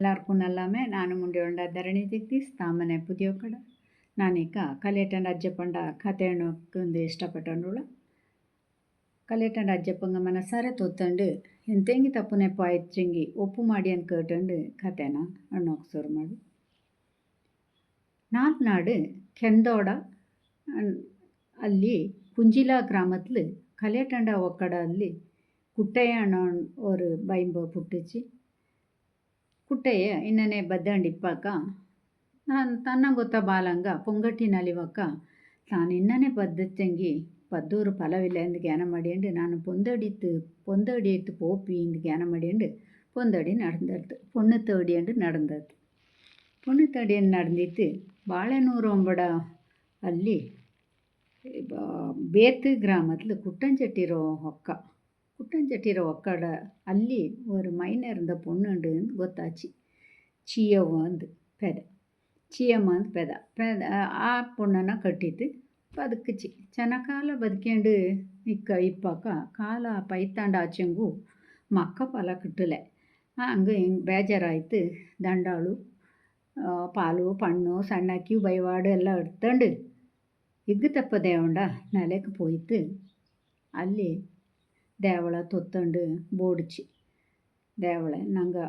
ಎಲ್ಲರಿಗೂ ನಲ್ಲಮೆ ನಾನು ಮುಂಡೆ ಉಂಡ ಧರಣಿ ದಿಕ್ತೀಸ್ ತಾಮನೆ ಪುದಿಯೋ ಕಡ ನಾನೀಗ ಕಲೇಟಂಡ ಅಜ್ಜಪ್ಪಂಡ ಕಥೆಯನ್ನು ಇಷ್ಟಪಟ್ಟಂಡುಳ ಕಲೇಟಂಡ ಅಜ್ಜಪ್ಪಂಗ ಮನಸಾರೆ ತೊತ್ತಂಡು ಎಂತೆಂಗಿ ತಪ್ಪು ನೆಪ್ಪ ಆಯ್ತಂಗಿ ಒಪ್ಪು ಮಾಡಿ ಅಂತ ಕೇಟಂಡು ಕಥೆನ ಅಣ್ಣೋಗಿ ಶುರು ಮಾಡು. ನಾಲ್ನಾಡು ಕೆಂದೋಡ ಅಲ್ಲಿ ಕುಂಜಿಲಾ ಗ್ರಾಮத்தில் ಕಲೇಟಂಡ ಒಕ್ಕಡ ಅಲ್ಲಿ ಕುಟ್ಟಯ್ಯ ಅಣ್ಣ ஒரு ಬೈಂಬ ಪುಟ್ಟಿಚ್ಚಿ ಕುಟ್ಟಯ್ಯ ಇನ್ನನೇ ಬದ್ದಂಡಿಪ್ಪಾಕ ನಾನು ತನ್ನ ಗೊತ್ತ ಬಾಲಂಗ ಪೊಂಗಟ್ಟಿ ನಲಿವಕ್ಕ ತಾನು ಇನ್ನನೇ ಬದ್ದಚ್ಚಂಗಿ ಪದ್ದೂರು ಫಲವಿಲ್ಲ ಎಂದು ಜ್ಞಾನ ಮಾಡಿಯಂಡು ನಾನು பொந்தடித்து போப்பி ಎಂದು ಜ್ಞಾನ ಮಾಡಿಯಂಡು பொந்தடி நடந்தது பொண்ணு தேடியண்டு நடந்தது பொண்ணு தேடியண்டு நடந்திತ್ತು ಬಾಳೆನೂರು ಒಂಬಡ ಅಲ್ಲಿ ಬೇತು ಗ್ರಾಮத்தில் குட்டஞ்சட்டிரோ ஒக்கட ಅಲ್ಲಿ ஒரு மைனர் இருந்த பொண்ணுண்டு ಗೊತ್ತಾಚಿ ಚೀಯವ್ವ ಅಂದು ಚೀಯಮ್ಮ ಅಂದು ಪೆದ ಆ பொண்ணನ್ನು ಕಟ್ಟಿತ್ತು ಬದುಕಿಚ್ಚಿ ಚೆನ್ನಾಗಿ ಕಾಲ ಬದುಕೊಂಡು ಇಪ್ಪಾಕ ಕಾಲ ಪೈತಾಂಡ ಆಚೆಂಗು ಮಕ್ಕ ಫಲ ಕಿಟ್ಟಲೆ ಹಂಗೆ ಹಿಂಗೆ ಬೇಜಾರಾಯ್ತು ದಂಡಾಳು ಪಾಲು ಪಣ್ಣು ಸಣ್ಣಕ್ಕಿ ಬೈವಾಡು ಎಲ್ಲ எடுத்துண்டு ಇಗ್ಗುತಪ್ಪ ದೇವಂಡ ನೆಲೆಗೆ போயிட்டு ಅಲ್ಲಿ ದೇವಳ ತೊತ್ತಂಡು ಬೋಡಿச்சு ದೇವಳೆ ನಂಗೆ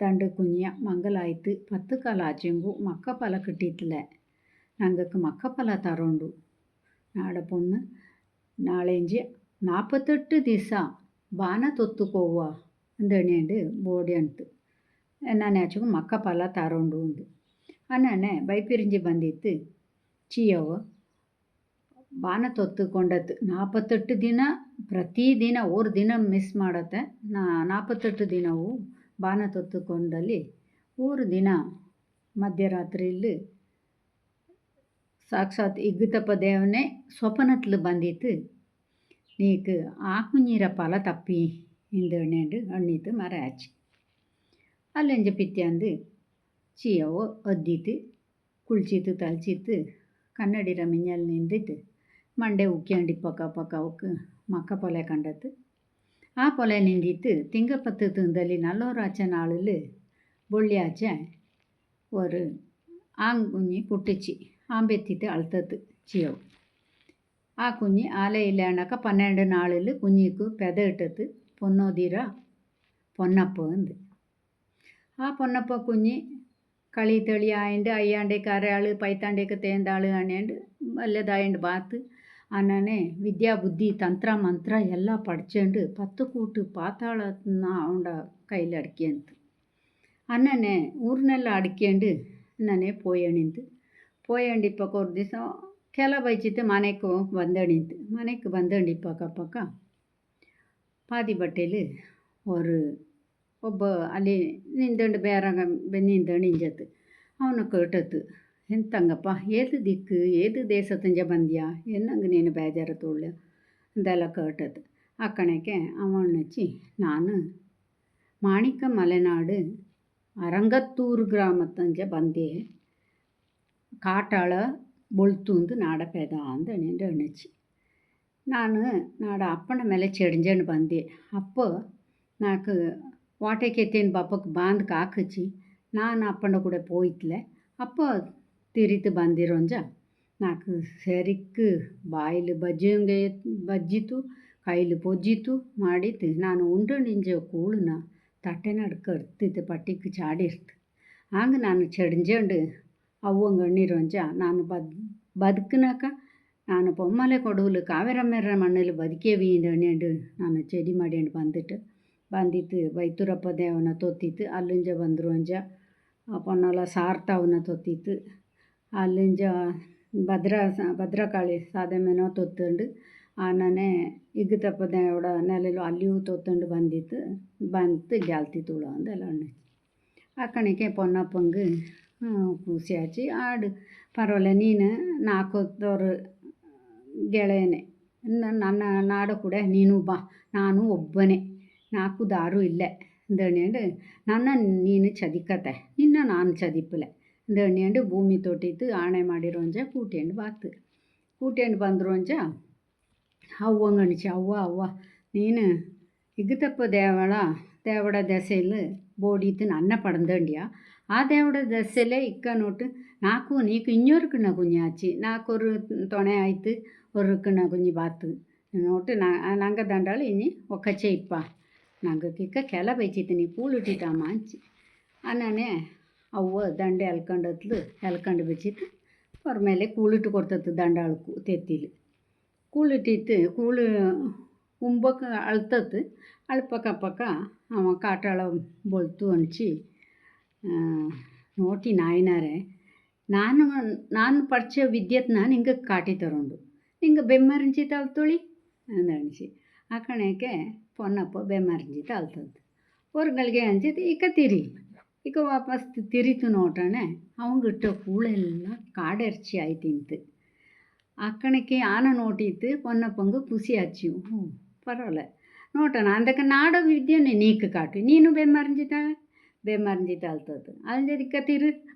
தண்டு குஞ்சிய மங்களாய்த்து 10 கால ஆச்செங்கு மக்கப்பல கிட்டித்துல நாங்களுக்கு மக்கப்பல தரோண்டு நாட பொண்ணு நாளேஞ்சு 48 ದಿವಸ ಬಾನ ತೊತ್ತುಕೋವ ಅಂದಣಿಯಂಡು ಬೋಡಿ ಅಂತು ನಾನು ಆಚೆಗೂ ಮಕ್ಕಪಲ ತರೋಂಡು ಉಂದು ಅನ್ನನೆ ಬೈಪಿರಿಂಜಿ ಬಂದಿತ್ತು ಚೀಯವ್ವ ಬಾನ ತೊತ್ತುಕೊಂಡದ್ದು 48 ದಿನ ಪ್ರತಿದಿನ ஒரு ದಿನ ಮಿಸ್ ಮಾಡತ್ತೆ 48 ದಿನವೂ ಬಾನ ತೊತ್ತುಕೊಂಡಲ್ಲಿ ஒரு ದಿನ ಮಧ್ಯರಾತ್ರಿಯಲ್ಲಿ ಸಾಕ್ಷಾತ್ ಇಗ್ಗುತಪ್ಪ ದೇವನೇ ಸ್ವಪ್ನத்தில் ಬಂದಿತ್ತು ನೀಕು ಆ ಕುഞ്ഞിರ ಫಲ ತಪ್ಪಿ ಇಂದು ಅಣ್ಣಿತ್ತು ಮರ ಆಚಿ ಅಲ್ಲೆಂಜ ಪಿತ್ಯಾಂದು ಚೀಯವು ಒದ್ದಿತ್ತು ಕುಳ್ಚಿತ್ತು ತಲ್ಚಿತ್ತು ಕನ್ನಡಿರ ಮಿಂಜಲ್ ನಿಂದಿತ್ತು ಮಂಡೆ ಉಕ್ಕಿಯಂಡಿ ಪಕ್ಕ ಅವಕ್ಕೆ ಮಕ್ಕ ಪೊಲೆ ಕಂಡತ್ತು ಆ ಪೊಲೆ ನಿಂದಿತ್ತು ತಿಂಗಪತ್ತು ತಿಂದಲ್ಲಿ நல்லோராச்ச நாளில் பொள்ளியாச்ச ஒரு ஆங்குഞ്ഞി புட்டுச்சு ஆம்பெத்திட்டு அழுத்தத்து ಚೀಯವು ಆ ಕುഞ്ഞಿ ಆಲೆ ಇಲ್ಲ ಅಣ್ಣಕ 12 ನಾಳಿல் ಕುഞ്ഞിக்கு பெத ಇಟ್ಟತ್ತು பொன்னோதிர பொன்னப்ப ಅಂದು ಆ பொன்னப்ப ಕುഞ്ഞಿ കളി തെളി ആയണ്ട് അയ്യാണ്ടേക്ക് അരയാൾ പൈത്താണ്ടേക്ക് തേന്താൾ അണേണ്ട് വല്ലതായണ്ട് ബാത്ത് ಅನ್ನನೆ ವಿದ್ಯಾ ಬುದ್ಧಿ ತಂತ್ರ ಮಂತ್ರ ಎಲ್ಲ ಪಡ್ಚಂಡು 10 ಕೂಟು ಪಾತಾಳನ ಅವನ ಕೈಲಿ ಅಡ್ಕೆಂತು ಅನ್ನನೆ ಊರ್ನೆಲ್ಲ ಅಡ್ಕೆಂಡು ಅನ್ನನೆ ಪೋಯಂಡಿಪ್ಪಕ್ಕ ஒரு ದಿವಸ ಕೆಲ ಬೈಚಿತ್ತು ಮನೆಗೆ ಬಂದಣಿಪ್ಪಕ್ಕ ಪಾದಿ ಬಟ್ಟೆಲಿ ಒಬ್ಬ ಅಲ್ಲಿ ನಿಂದண்டு ಬೇರಾಗ ನಿಂದಣಿಂಜತ್ತು ಅವನು ಕೇಟತ್ತು ಎಂತಂಗಪ್ಪ ಏದು ದಿಕ್ಕು ಏದು ದೇಶತಂಜ ಬಂದ್ಯಾ ಎನ್ನಂಗೆ ನೀನು ಬೇಜಾರು ತೋಳ್ಯ ಅಂತೆಲ್ಲ ಕೇಟತ್ತು ಅಕ್ಕಣಕ್ಕೆ ಅವಣ್ಣಚ್ಚಿ ನಾನು ಮಾಣಿಕ ಮಲೆನಾಡು ಅರಂಗತ್ತೂರು ಗ್ರಾಮತ್ತಂಜ ಬಂದೆ ಕಾಟಾಳ ಬೊಳ್ತುಂದು ನಾಡ ಪೆದ ಅಂದ ಅಣ್ಣಚ್ಚಿ ನಾನು ನಾಡ ಅಪ್ಪನ ಮೇಲೆ ಚೆಡ್ಜಂಡು ಬಂದೆ ಅಪ್ಪ ನಾಲ್ಕು ವಾಟೆಗೆ ಎತ್ತೇನು ಬಾಪಕ್ಕೆ ಬಾಂದ್ಗೆ ಹಾಕಿಚ್ಚಿ ನಾನು ಅಪ್ಪನ ಕೂಡ போயிட்ಲೆ ಅಪ್ಪ ತಿರಿತು ಬಂದಿರೋಂಜ ನಾಲ್ಕು ಸೆರಿಕ್ಕು ಬಾಯಿಲು ಬಜ್ಜಿತು ಕೈಲು ಪೊಜ್ಜಿತು ಮಾಡಿತ್ತು ನಾನು ಉಂಡಣಿಂಜ ಕೂಳನ್ನ ತಟ್ಟೆ ನಡ್ಕ ಇರ್ತಿತ್ತು ಪಟ್ಟಿಕ್ಕೆ ಚಾಡಿರ್ತು ಹಂಗೆ ನಾನು ಚೆಡ್ಜಂಡು ಅವ್ವಂಗೆ ಎಣ್ಣಿರೋಂಜ ನಾನು ಬದುಕನಾಕ ನಾನು ಪೊಮ್ಮಲೆ ಕೊಡುವಲು ಕಾವೇರಮ್ಮೆರ ಮಣ್ಣಲ್ಲಿ ಬದುಕೇವಿ ಎಣ್ಣಿಂಡು ನಾನು ಚೆಡಿ ಮಾಡಿಂಡು ಬಂದಿತ್ತು ಬೈತೂರಪ್ಪ ದೇವನ ತೊತ್ತಿತ್ತು ಅಲ್ಲಿಂಜ ಬಂದರು ಪೊನ್ನಲ ಸಾರ್ತಾವನ್ನ ತೊತ್ತಿತ್ತು ಅಲ್ಲಿಂಜ ಭದ್ರಕಾಳಿ ಸಾದೆಮೆನೋ ತೊತ್ತಂಡು ಆನನೆ ಇಗ್ಗುತಪ್ಪ ದೇವಡ ನೆಲೆಲು ಅಲ್ಲಿಯೂ ತೊತ್ತಂಡು ಬಂತು ಗೆಲ್ತಿತ್ತುಳು ಅಂದೆಲ್ಲ ಅಣ್ಣ ಅಕ್ಕಣಿಕೆ ಪೊನ್ನಪ್ಪಂಗೆ ಖುಷಿ ಆಚಿ ಆಡು ಪರವಾಗಿಲ್ಲ ನೀನು ನಾಲ್ಕೊತ್ತವರು ಗೆಳೆಯನೆ ನನ್ನ ನಾಡ ಕೂಡ ನೀನು ಬಾ ನಾನು ಒಬ್ಬನೇ ನಾಲ್ಕು ದಾರು ಇಲ್ಲೇ ದಣಿಯಂಡು ನನ್ನ ನೀನು ಚದಿಕತೆ ನಿನ್ನ ನಾನು ಚದಿಪ್ಪಲೆ ದಣಿಯಂಡು ಭೂಮಿ ತೊಟ್ಟಿತ್ತು ಆಣೆ ಮಾಡಿರೋಂಜ ಕೂಟಿಯಂಡು ಬಂದ್ರೋಂಜ ಅವ್ವಂಗೆ ಅಣಿಚಿ ಅವ್ವ ನೀನು ಇಗ್ಗುತಪ್ಪ ದೇವಡ ದೆಸೆಯಲ್ಲಿ బోడీతు నన్న పడందండియా ಆದೇವಡ ದಸೆಲೆ ಇಕ್ಕ ನೋಟು ನಾಕು ನೀಕು ಇನ್ನೊರುಕುನ ಕುഞ്ഞി ಆಚಿ ನಾಕೊರು ತೊಣೆ ಆಯ್ತು ಒರುಕುನ ಕುഞ്ഞಿ ಬಾತು ನೋಟು ನಂಗೆ ದಂಡಾಳು ಇನಿ ಒಕ್ಕಚ್ಚೆ ಇಪ್ಪ ನಂಗೆ ಕಿಕ್ಕ ಕೆಲ ಬೈಚಿತೀನಿ ಕೂಳುಟಿಟಮ್ಮ ಅಂಚಿ ಅನ್ನನೆ ಅವ್ವ ದಂಡೆ ಎಲ್ಕಂಡು ಬಿಚ್ಚಿತ್ತು ಅವ್ರ ಮೇಲೆ ಕೂಳಿಟ್ಟು ಕೊಡ್ತತ್ತು ದಂಡಾಳಕ್ಕೂ ತೆತ್ತಿಲು ಕೂಳಿಟ್ಟಿತ್ತು ಕೂಳು ಉಂಬಕ್ಕೆ ಅಳ್ತತ್ತು ಅಳ್ಪಕ್ಕ ಅವ ಕಾಟಾಳ ಬೊಳ್ತು ಅನ್ಚಿ ನೋಟಿ ನಾಯಿನಾರೆ ನಾನು ಪಡ್ಚ ವಿದ್ಯೆತ್ನ ನಿಂಗೆ ಕಾಟಿ ತಗೊಂಡು ನಿಂಗೆ ಬೆಮ್ಮರಿಂಚಿ ತಳ್ತೊಳಿ ಅಂದಣಿಸಿ ಆ ಕಣಕ್ಕೆ ಪೊನ್ನಪ್ಪ ಬೆಮ್ಮರಿಂಚಿ ತಳ್ತದ್ದು ಹೊರ್ಗಳಿಗೆ ಅಂಚಿತ್ತು ಇಕ್ಕ ತಿರಿ ಇಕ ವಾಪಸ್ ತಿರಿತು ನೋಟಣೆ ಅವಂಗಿಟ್ಟ ಕೂಳೆಲ್ಲ ಕಾಡೆರ್ಚಿ ಆಯ್ತಿಂತು ಅಕ್ಕಣಕ್ಕೆ ಆನ ನೋಟಿತ್ತು ಪೊನ್ನಪ್ಪಂಗೆ ಖುಷಿ ಹಚ್ಚಿ ಪರವಾಗಿಲ್ಲ ನೋಟಣ ಅಂದಕ್ಕೆ ನಾಡೋ ವಿದ್ಯೆನೆ ನೀಕು ಕಾಟು ನೀನು ಬೆಮ್ಮರಿಂಚಿ ತಳ್ತದ್ದು ಅಲ್ದಿಕ್ಕ ತಿರು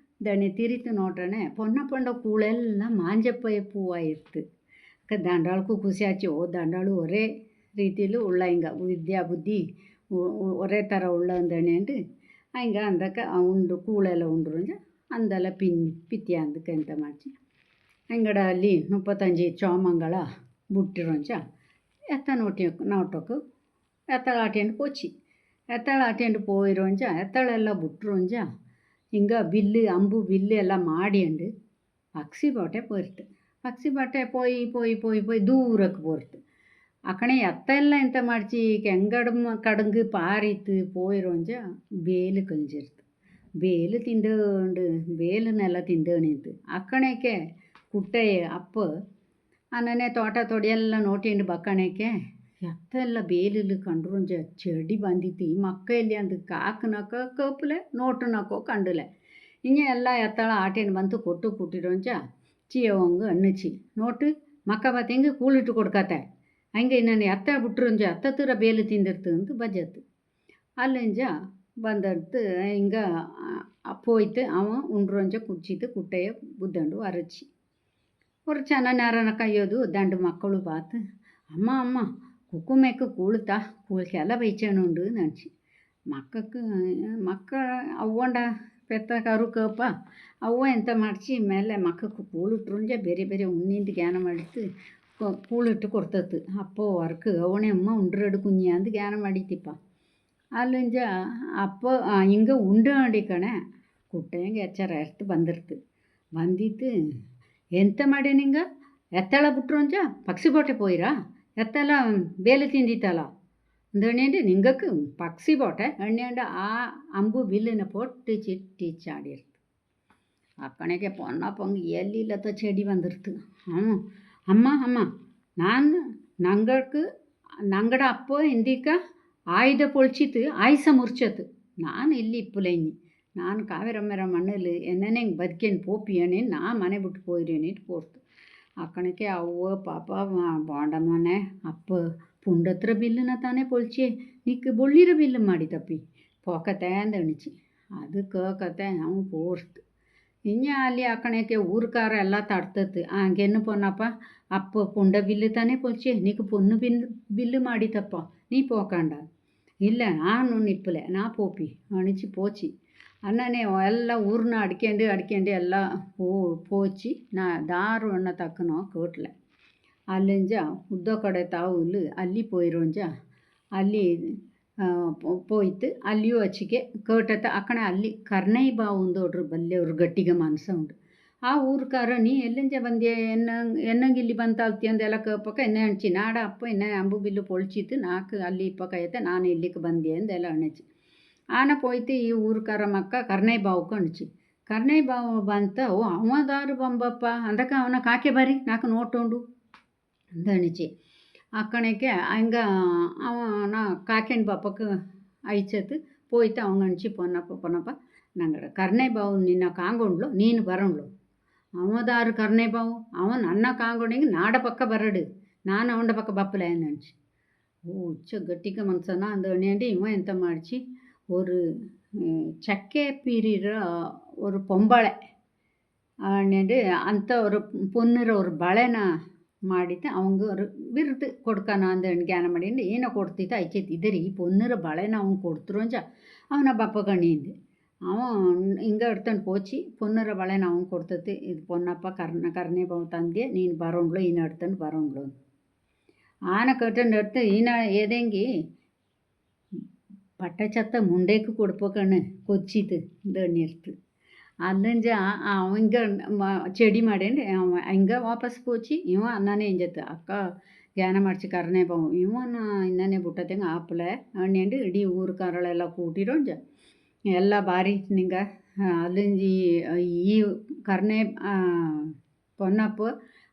ದಣಿ ತಿರಿತು ನೋಟಣೆ ಪೊನ್ನಪ್ಪಂಡ ಕೂಳೆಲ್ಲ ಮಾಂಜಪ್ಪಯ್ಯ ಪೂವಾಯಿರ್ತು ಅಕ್ಕ ದಂಡಾಳಕ್ಕೂ ಖುಷಿ ಹಚ್ಚಿ ದಂಡಾಳು ಒರೇ ರೀತಿಲು ಉಳ್ಳ ಹಿಂಗೆ ವಿದ್ಯಾ ಬುದ್ಧಿ ಒರೇ ಥರ ಉಳ್ಳ ಅಂದಣೆ ಅಂದು ಹಂಗೆ ಅಂದಕ್ಕೆ ಉಂಡು ಕೂಳೆಲ್ಲ ಉಂಡ್ರು ಅಂದೆಲ್ಲ ಪಿತ್ಯ ಅಂದಕ್ಕೆ ಎಂತ ಮಾಡ್ಸಿ ಹಂಗಡ ಅಲ್ಲಿ 35 ಚೋಮಂಗಳ ಬುಟ್ಟಿರೋಂಚ ಎತ್ತ ನೋಟೋಕು ಎತ್ತಳ ಆಟೆಂಡು ಪೋಚಿ ಎತ್ತಳ ಆಟೆಂಡು போயிரோಂಚ ಎತ್ತಳೆಲ್ಲ ಬಿಟ್ರೋಂಚ ಹಿಂಗೆ ಅಂಬು ಬಿಲ್ಲು ಎಲ್ಲ ಮಾಡಿಯಂಡು ಪಕ್ಷಿ ಬಾಟೆ போயிடுது ಪಕ್ಷಿ ಬಾಟೆ போய் ದೂರಕ್ಕೆ போகிறது ಅಕಣೆ ಎತ್ತ ಎಲ್ಲ ಎಂತ ಮಾಡ್ಚಿ ಕಡಂಗು ಪಾರಿತ್ತು போயிರೋಂಚ ಬೇಲು ಕಲ್ಜಿರ್ತು ಬೇಲು ಬೇಲನ್ನೆಲ್ಲ ತಿಂದಣಿತ್ತು ಅಕ್ಕಣಕ್ಕೆ ಕುಟ್ಟೆ ಅಪ್ಪ ಅನ್ನನೆ ತೋಟ ತೊಡಿಯೆಲ್ಲ ನೋಟಿಂಡು ಬಕ್ಕಣಕ್ಕೆ ಎತ್ತೆಲ್ಲ ಬೇಲಿಲು ಕಂಡ್ರೋಂಚ ചെടി ಬಂದಿತ್ತು ಈ ಮಕ್ಕ ಎಲ್ಲಿ ಅಂದು ಕಾಕನಕೋ ಕಪ್ಪಲೆ ನೋಟನಕೋ ಕಂಡಲೆ ಹಿಂಗೆ ಎಲ್ಲ ಎತ್ತಳ ಆಟೆಂಡು ಬಂತು ಕೊಟ್ಟು ಕುಟ್ಟಿರೋಂಚ ಚೀಯವಂಗ ಅನ್ನಚಿ ನೋಟು ಮಕ್ಕ ಬತ್ತೆಂಗೆ ಕೂಳಿಟ್ಟು ಕೊಡ್ಕತ್ತೆ ಹಂಗೆ ನಾನು ಎತ್ತ ಬಿಟ್ರುಂಜ ಹತ್ತತ್ರ ಬೇಲು ತಿಂದಿರ್ತು ಅಂತ ಬಜತ್ತು ಅಲ್ಲಿಂಜ ಬಂದಡ್ತು ಹಿಂಗೆ போய்த்து அவன் ಉಂಡ್ರೋಂಚ ಕುಚ್ಚಿತ್ತು ಕುಟ್ಟೆಯ ಬುದ್ದಂಡು ಅರಚಿ ಒರ್ಚನ ನೇರನ ಕೈಯೋದು ದಂಡು ಮಕ್ಕಳು ಪಾತು ಅಮ್ಮ ಕುಕ್ಕುಮೆಕ್ಕು ಕೂಳುತ್ತಾ ಕೂಳ್ಕೆಲ್ಲ ಬೈಚನುಂಡು ನಡ್ಚಿ ಮಕ್ಕ ಅವ್ವಂಡ ಪೆತ್ತ ಕರುಕಪ್ಪ ಅವ್ವ ಎಂತ ಮಾಡ್ಸಿ ಮೇಲೆ ಮಕ್ಕಕ್ಕೆ ಕೂಳಿಟ್ರುಂಜ ಬೇರೆ ಬೇರೆ ಉಣ್ಣಿಂದ ಜ್ಞಾನ ಮಾಡಿತ್ತು ಕೂಳಿಟ್ಟು ಕೊಡ್ತತ್ತು ಅಪ್ಪೋ ವರ್ಕ್ ಅವನೇ ಅಮ್ಮ ಉಂಡ್ರಡು ಕುഞ്ഞി ಅಂದು ಜ್ಞಾನ ಮಾಡಿತಿಪ್ಪ ಅಲ್ಲಿಂಜ ಅಪ್ಪ ಹಿಂಗೆ ಉಂಡು ಕಣೆ ಕುಟ್ಟೆಂಗೆ ಎಚ್ಚರ ಎರ್ತು ಬಂದಿತ್ತು ಎಂತ ಮಾಡಿ ನಿಂಗೆ ಎತ್ತಳ ಬಿಟ್ರೋಂಚ ಪಕ್ಷಿ ಬೋಟೆ போயிரா ಎತ್ತಲ ಬೇಲೆ ತಿಂದಿತ್ತಲ್ಲ ಅಂದಣ್ಣ ನಿಂಗಕ್ಕೆ ಪಕ್ಷಿ ಬೋಟೆ ಅಣ್ಣ್ಯಾಂಡ ಆ ಅಂಬು ಬಿಲ್ಲಿನ ಪೊಟ್ಟು ಚಿಟ್ಟಿ ಚಾಡಿರ್ತು ಅಕ್ಕಣಿಗೆ ಪೊನ್ನಪ್ಪಂಗೆ ಎಲ್ಲಿಲ್ಲತ್ತ ಚೆಡಿ ಬಂದಿರ್ತು ಅಮ್ಮ ನಾನು ನಂಗಡ ಅಪ್ಪ ಇಂದಿಕ ಆಯುಧ പൊളിച്ചിട്ട് ಆಯುಸ ಮುರ್ಚತ್ತು ನಾನು ಇಲ್ಲಿ ಇಪ್ಪುಲೈನಿ ನಾನು ಕಾವೇರಮ್ಮೆರ ಮಣ್ಣಲ್ಲಿ ಎನ್ನೆಂಗೆ ಬದುಕೇನು ಪೋಪಿಯೇನೆ ನಾ ಮನೆ ಬಿಟ್ಟು போயிರೇನಿಟ್ಟು ಪೋರ್ತು ಅಕ್ಕಣಕ್ಕೆ ಅವ್ವ ಪಾಪ ಬಾಂಡಮ್ಮನೆ ಅಪ್ಪ ಪುಂಡತ್ರ ಬಿಲ್ಲುನ ತಾನೇ பொಳಿಚೆ ನಿಕ್ಕೆ ಬೊಳ್ಳಿರ ಬಿಲ್ಲು ಮಾಡಿ ತಪ್ಪಿ ಪೋಕತೆ ಅಂದಣಿಚಿ ಅದಕ್ಕೆ ಕತೆ ನಾವು ಪೋರ್ತು ಇನ್ನು ಅಲ್ಲಿ ಅಕ್ಕಣಕ್ಕೆ ಊರ್ಕಾರ ಎಲ್ಲ ತಡ್ತತ್ತು ಹಂಗೆನ್ನು ಪೊನ್ನಪ್ಪ ಅಪ್ಪ ಪುಂಡ ಬಿಲ್ಲು ತಾನೇ பொಳಿಚೆ ನಿಕ್ಕೆ ಪೊನ್ನು ಬಿಲ್ಲು ಮಾಡಿ ತಪ್ಪ ನೀ போக்காண்டா இல்லை ನಾನು ನಿಪ್ಪಲೆ ನಾ ಪೋಪಿ ಅಣಿಚಿ ಪೋಚಿ ಅನ್ನನೆ ಎಲ್ಲ ಊರನ್ನ ಅಡ್ಕೊಂಡು ಎಲ್ಲ ಪೋಚಿ ನಾ ದಾರು ಅಣ್ಣ ತಕ್ಕನೋ ಕೇಟ್ಲೆ ಅಲ್ಲಿಂಜ ಉದ್ದ ಕಡೆ ತಾವುಲು ಅಲ್ಲಿ போயிரோಂಜ ಅಲ್ಲಿ போய்த்து ಅಲ್ಲಿಯೂ ಹಚ್ಚಿಗೆ ಕೇಟತ್ತ ಅಕ್ಕಣ ಅಲ್ಲಿ ಕರ್ನೈ ಬಾವುಂದೋಡ್ರು ಬಲ್ಲೆ ಅವ್ರು ಗಟ್ಟಿಗೆ ಮನಸ ಉಂಡು ಆ ಊರ್ಕಾರ ನೀ ಎಲ್ಲಿಂಜ ಬಂದೆ ಎನ್ನಂಗೆ ಇಲ್ಲಿ ಬಂತಾಲ್ತಿ ಅಂದೆಲ್ಲ ಕೇಪಕ್ಕ ಎನ್ನೆ ಅಣ್ಚಿ ನಾಡ ಅಪ್ಪ ಎನ್ನೆ ಅಂಬು ಬಿಲ್ಲು பொಳಿச்சிತ್ತು ನಾಲ್ಕು ಅಲ್ಲಿ ಇಪ್ಪಕೈತೆ ನಾನು ಇಲ್ಲಿಗೆ ಬಂದೆ ಅಂದೆಲ್ಲ ಅಣ್ಣಚಿ ಆನ போய்த்து ಈ ಊರ್ಕಾರ ಮಕ್ಕ ಕರ್ನೈ ಬಾವುಕ್ಕೆ ಅಣ್ಚಿ ಕರ್ನೈ ಬಾವು ಬಂತ ಅವದಾರು ಬಂಬಪ್ಪ ಅಂದಕ್ಕೆ ಅವನ ಕಾಕೆ ಬರಿ ನಾಲ್ಕು ನೋಟುಂಡು ಅಂದ ಅಣಿಚಿ ಅಕ್ಕಣಕ್ಕೆ ಹಂಗ ಅವನ ಕಾಕೆನ್ ಬಾಪಕ್ಕೆ ಐಚತ್ತು போய்த்து அவங்க அணிச்சி பொன்னப்ப ನಂಗಡ ಕರ್ನೈ ಬಾವು ನಿನ್ನ ಕಾಂಗೊಂಡ್ಲು ನೀನು ಬರೋಂಡ್ಲು ಅವದಾರು ಕರ್ನೈ ಬಾವು ಅವನ್ ನನ್ನ ಕಾಂಗೊಂಡಿಗೆ ನಾಡ ಪಕ್ಕ ಬರಡು ನಾನು ಅವಂಡ ಪಕ್ಕ ಬಪ್ಪಲೆ ಅಂದಣಿಚಿ உச்ச கட்டிக்க மனுஷனா அந்த அண்ணியாண்டி இவன் எந்த மாடிச்சு ஒரு சக்கை பீரிற ஒரு பொம்பளை அண்ணியாண்டு அந்த ஒரு பொண்ணுற ஒரு பಳೆನ ಮಾಡಿತ್ತು ಅವಂಗ ஒரு ಬಿರ್ದು ಕೊಡ್ಕನ ಅಂದ ಜ್ಞಾನ ಮಾಡಿಂಡು ಏನೋ ಕೊಡ್ತಿತ್ತು ಐಚೈತಿ ಇದರಿ பொண்ணுற ಬಳೆನ ಅವ್ನು ಕೊಡ್ತಿರೋಂಜ ಅವನ ಬಪ್ಪ ಕಣ್ಣಿಂದು ಅವ ಹಿಂಗೆ எடுத்துன்னு போச்சு பொண்ணுற ಬಳೆನ ಅವ್ನು ಕೊಡ್ತತಿ ಇದು பொன்னப்பா ಕರ್ನೆ ಬಾವು ತಂದೆ ನೀನು ಬರೋಂಗ್ಳು ಈನ எடுத்துன்னு ಬರೋಂಗ್ಳು ಆನ ಕಟ್ಟಂಡು எடுத்து ಈನ ಏದೆಂಗಿ பட்டச்சத்தை முண்டைக்கு கொடுப்போக்கண்ணு கொச்சித்து தண்ணீர்த்து ಅಲ್ಲಂಜ ಹಿಂಗೆ చెడి ಮಾಡೇಂಡು ಹಿಂಗೆ ವಾಪಸ್ పోచి ಇವ ಅನ್ನನೇ ಇಂಜತ್ತು ಅಕ್ಕ ಧ್ಯಾನ ಮಾಡಿಸಿ ಕರ್ನೆ ಬಾವು ಇವನ ಇನ್ನನೇ ಬಿಟ್ಟತೆಂಗೆ ಆಪಲೆ ಅಣ್ಣೆಂಡು ಇಡೀ ಊರುಕಾರಳೆಲ್ಲ ಕೂಟಿರೋಂಜ ಎಲ್ಲ ಬಾರಿ ನಿಂಗೆ ಅಲ್ಲಂಜಿ ಈ ಕರ್ನೆ ಪೊನ್ನಪ್ಪ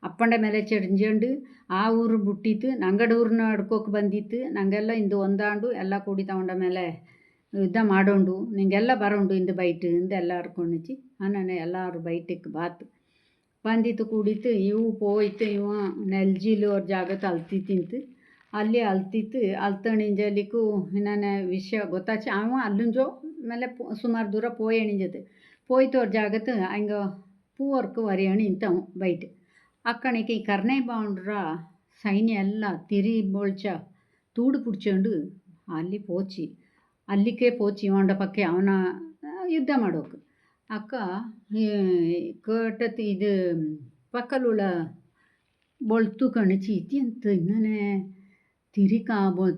ಅಪ್ಪಂಡ ಮೇಲೆ ಚಡಿಂಜಂಡು ಆ ಊರು ಬಿಟ್ಟಿತ್ತು ನಂಗಡ ಊರನ್ನ ಅಡ್ಕೋಕೆ ಬಂದಿತ್ತು ನಂಗೆಲ್ಲ ಇಂದು ಒಂದಾಂಡು ಎಲ್ಲ ಕೂಡಿ ತಗೊಂಡ ಮೇಲೆ ಯುದ್ಧ ಮಾಡೋಂಡು ನಿಂಗೆಲ್ಲ ಬರೋಂಡು ಇಂದು ಬೈಟ್ ಇಂದೆಲ್ಲ ಅಡ್ಕೊಂಡುಚ್ಚಿ ಅನ್ನನೆ ಎಲ್ಲರೂ ಬೈಟಿಗೆ ಬಾತು ಬಂದಿತ್ತು ಕೂಡಿತ್ತು ಇವು ಪೋಯ್ತು ಇವ ನೆಲ್ಜಿಲು ಅವ್ರ ಜಾಗಕ್ಕೆ ಅಲ್ತಿತ್ತಿಂತು ಅಲ್ಲಿ ಅಲ್ತಿತ್ತು ಅಲ್ತಣಿಂಜಲಿಕ್ಕೂ ಇನ್ನೇ ವಿಷಯ ಗೊತ್ತಾಚಿ ಅವ ಅಲ್ಲುಂಜೋ ಮೇಲೆ ಸುಮಾರು ದೂರ ಪೋಯಣಿಂಜತೆ போய்த்து ஒரு ஜாகத்து அங்கே பூவருக்கு வரையணி ಇಂತ ಬೈಟ್ ಅಕ್ಕಣಿಗೆ ಈ ಕರ್ನೆ ಬಾಂಡ್ರ ಸೈನ್ಯ ಎಲ್ಲ ತಿರಿ ಬೋಳ್ಚ ತೂಡು ಪುಡ್ಚಂಡು ಅಲ್ಲಿ ಪೋಚಿ ಅಲ್ಲಿಗೆ ಪೋಚಿ ಇವಂಡ ಪಕ್ಕೆ ಅವನ ಯುದ್ಧ ಮಾಡೋಕೆ ಅಕ್ಕ ಕೇಟತ್ ಇದು ಪಕ್ಕಲುಳ ಬೊಳ್ತು ಕಣಿಚಿ ಇದ್ಯಂತ ಇನ್ನೇ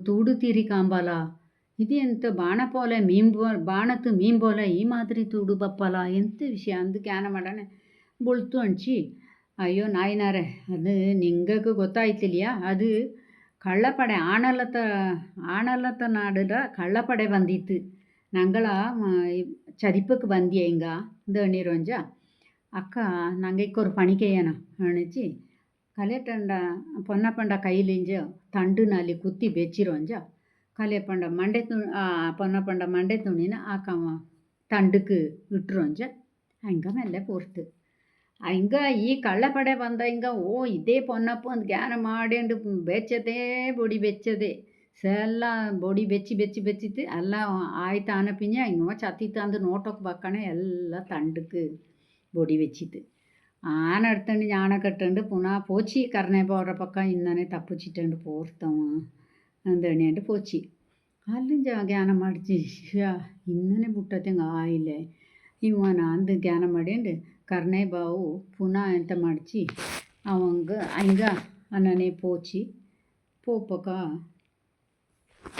ತೂಡು ತಿರಿ ಕಾಂಬಲ ಇದ್ಯಂತ ಬಾಣ ಪೋಲೆ ಬಾಣತ್ತು ಮೀನ್ പോലെ ಈ ಮಾದರಿ ತೂಡು ಬಪ್ಪಲ ಎಂತ ವಿಷಯ ಅಂದು ಜ್ಞಾನ ಮಾಡೋಣ ಬೊಳ್ತು ಅಣ್ಚಿ ಅಯ್ಯೋ ನಾಯಿನಾರೆ ಅದು ನಿಂಗಕ್ಕೆ ಗೊತ್ತಾಯ್ತಿಲ್ಯಾ ಅದು ಕಳ್ಳಪಡೆ ಆಣಲತ ನಾಡಿರ ಕಳ್ಳಪಡೆ ಬಂದಿತ್ತು ನಂಗಳ ಚದಿಪ್ಪಕ್ಕೆ ಬಂದಿಯ ಹಿಂಗ ದಣಿರೋಂಜ ಅಕ್ಕ ನಂಗೆ ಇಕ್ಕೋರು ಪಣಿಕೆಯನ ಅಣಿಚಿ ಕಲೆಟಂಡ ಪೊನ್ನಪಂಡ ಕೈಲಿಂಜ ತಂಡುನಲ್ಲಿ ಕುತ್ತಿ ಬೆಚ್ಚಿರೋಂಜ ಕಲೆಪಂಡ ಪೊನ್ನಪಂಡ ಮಂಡೆ ತುಣಿನ ಆಕವ ತಂಡಕ್ಕೆ ಇಟ್ಟರೋಂಜ ಹಂಗ ಮೆಲ್ಲೆ ಪೋರ್ತು ಹಿಂಗೆ ಈ ಕಳ್ಳಪಡೆ ಬಂದ ಹಿಂಗೆ ಓ ಇದೇ ಪೊನ್ನಪ್ಪ ಒಂದು ಜ್ಞಾನ ಮಾಡಿಂಡು ಬೆಚ್ಚದೆ ಬೊಡಿ ಬೆಚ್ಚದೆ ಎಲ್ಲ ಬೊಡಿ ಬೆಚ್ಚಿತ್ತು ಎಲ್ಲ ಆಯ್ತು ಆನಪಿಂಜ ಹಿಂಗೆ ಚತ್ತಿತ್ತು ಅಂದು ನೋಟೋಕೆ ಬಕ್ಕಣೆ ಎಲ್ಲ ತಂಡಕ್ಕೆ ಬೊಡಿ ಬೆಚ್ಚಿತ್ತು ಆನ എടുത്തണ്ട് ഞാണ കെട്ടണ്ട് പുനഃ പോച്ചി കർണേ പോറ പക്ക ഇന്നനെ തപ്പിച്ചിട്ടുണ്ട് പോർത്തവ ಅಂದಣಿಯಂಡು ಪೋಚಿ ಅಲ್ಲಿಂದ ಜ್ಞಾನ ಮಾಡಿಸಿ ಇನ್ನನೇ ಬಿಟ್ಟತೆಂಗೆ ಆಯಿಲೆ ಇವನ ಅಂದು ಜ್ಞಾನ ಮಾಡಿಂಡು ಕರ್ನೆ ಬಾವು ಪುನಃ ಎಂತ ಮಾಡಿಸಿ ಅವಂಗ ಹಂಗ ಅನ್ನನೆ ಪೋಚಿ ಪೋಪಕ